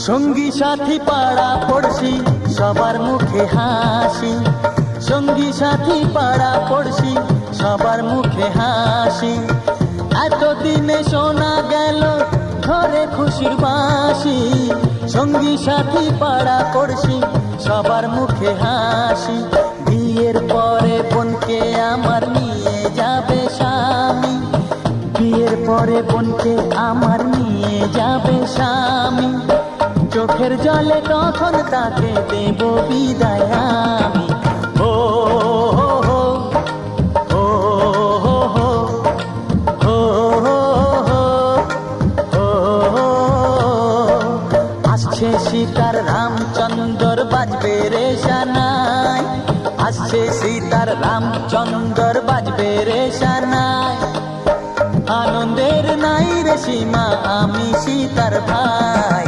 সঙ্গী সাথী পাড়া পড়শি সবার মুখে হাসি, সঙ্গী সাথী পাড়া পড়শি সবার মুখে হাসি। এতদিনে শোনা গেল ঘরে খুশির বাঁশি, সঙ্গী সাথী পাড়া পড়শি সবার মুখে হাসি। বিয়ের পরে বোনকে আমার নিয়ে যাবে স্বামী, বিয়ের পরে বোনকে আমার নিয়ে যাবে স্বামী। চোখের জলে তখন তাকে দেব বিদায় আমি। ও হো হো, ও হো হো, ও হো হো। আসছে সীতার রামচন্দ্র বাজবে রে সানাই, আসছে সীতার রামচন্দ্র বাজবে রে সানাই। আনন্দের নাই রে সীমা আমি সীতার ভাই।